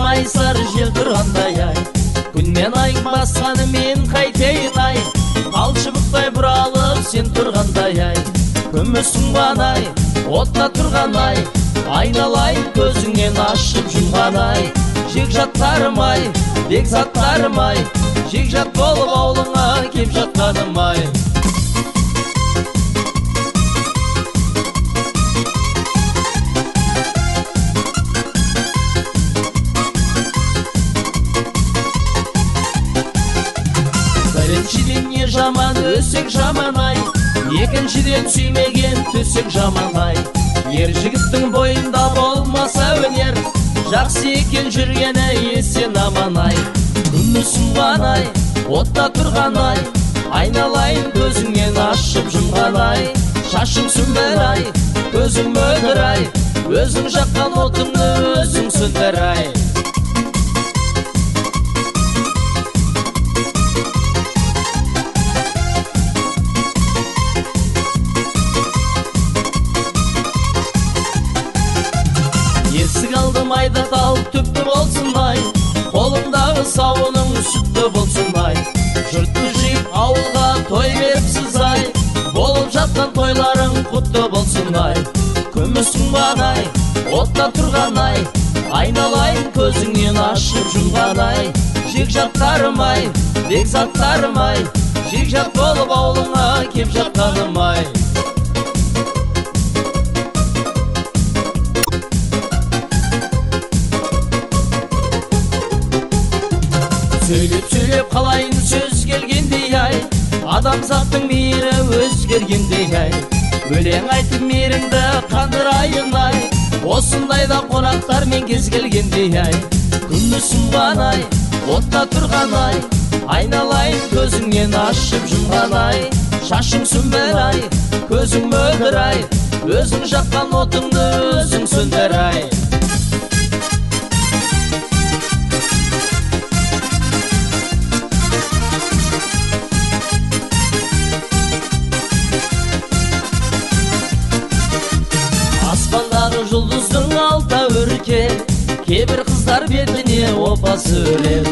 майсар жел тұрғандай ай, күнмен айың басқаны мен қайтейін ай, алшыбықтай бұралып сен тұрғандай ай, күмісің банай отта тұрған ай, айналайын көзіңнен ашып жұмған ай, жекжаттарым ай, бекзаттарым ай, жекжат болып аулыңа кеп жатқаным ай. Біріншіден не жаман өсек жаман ай, екіншіден сүймеген төсек жаман ай, ер жігіттің бойында болмаса өнер, жақсы екен жүргені есен аман ай, күмісің банай отта тұрған ай, айналайын көзіңнен ашып жұмған ай, шашың сүмбір ай, көзің мөлдір ай, өзің жаққан отыңды өзің сөндір ай. Есік алдым айда тал түпті болсын ай, қолымдағы сауының сүтті болсын ай, жұртты жиып ауылға той беріпсіз ай, болып жатқан тойларың құтты болсын ай, күмісің банай отта тұрған ай, айналайын көзіңнен ашып жұмған ай, жекжаттарым ай, бекзаттарым ай, жекжат болып аулыңа кеп жатқаным ай. Сөйлеп қалайын сөз келгендей ай, адамзаттың мейірі өзгергендей ай, өлең айтып мейіріңді қандырайын ай, осындайда қонақтармен кез келгендей ай, күмісің банай отта тұрған ай, айналайын көзіңнен ашып жұмған ай, шашың сүмбір ай, көзің мөлдір ай, өзің жаққан отыңды өзің сөндір ай. Аспандағы жұлдыздың алта өрке, кейбір қыздар бетіне опасы өрер,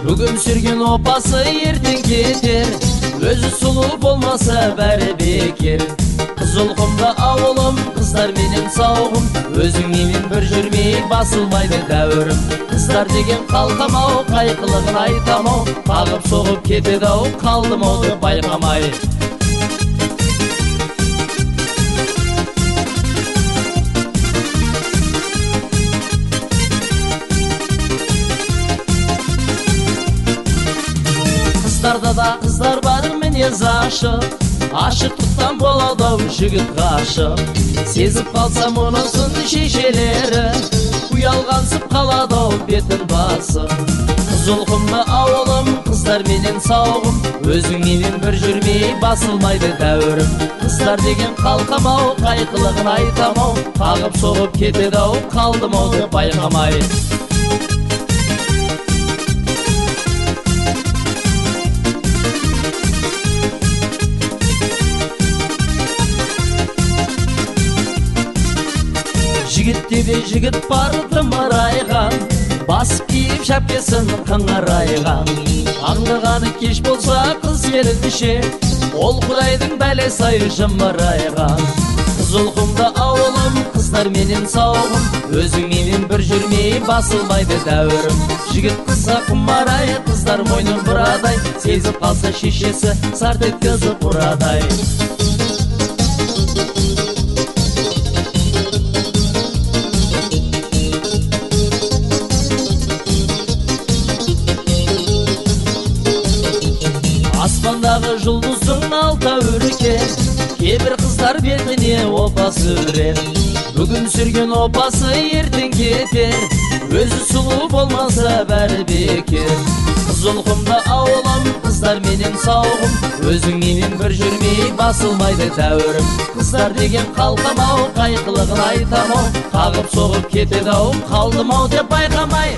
бүгін сүрген опасы ертең кетер, өзі сұлу болмаса бәрі бекер. Қызылқұмда ауылым, қыздар менен сауғым, өзіңменен бір жүрмей басылмайды дәуірім. Қыздар деген қалқамау, қайқылығын айтамау, қағып соғып кетеді ау, қалдым ау деп байқамай. Қыздарда да қыздар бар мінез ашық, ашықтықтан болады ау жігіт ғашық, сезіп қалса мұнысын шешелері, ұялғансып қалады ау бетін басып. Қызылқұмда ауылым, қыздар менен сауғым, өзіңменен бір жүрмей басылмайды дәуірім. Қыздар деген қалқамау, қайқылығын айтамау, қағып соғып кетеді ау, қалдым ау деп байқамай. Жігітте де жігіт бар тымырайған, бас киіп шәпкесін қыңырайған, аңдығаны кеш болса қыз келіншек, ол құдайдың бәлесі жымырайған. Қызылқұмда ауылым, қыздар менен сауғым, өзіңменен бір жүрмей басылмайды дәуірім. Жігіт қызға құмарай, қыздар мойнын бұрадай, сезіп қалса шешесі сарт еткізіп ұрадай. Аспандағы жұлдыздың алта өрке, кейбір қыздар бетіне опасы өрер, бүгін сүрген опасы ертең кетер, өзі сұлу болмаса бәрі бекер. Қызылқұмда ауылым, қыздар менен сауғым, өзіңменен бір жүрмей басылмайды дәуірім. Қыздар деген қалқамау, қайқылығын айтамау, қағып соғып кетеді ау, қалдым ау деп байқамай.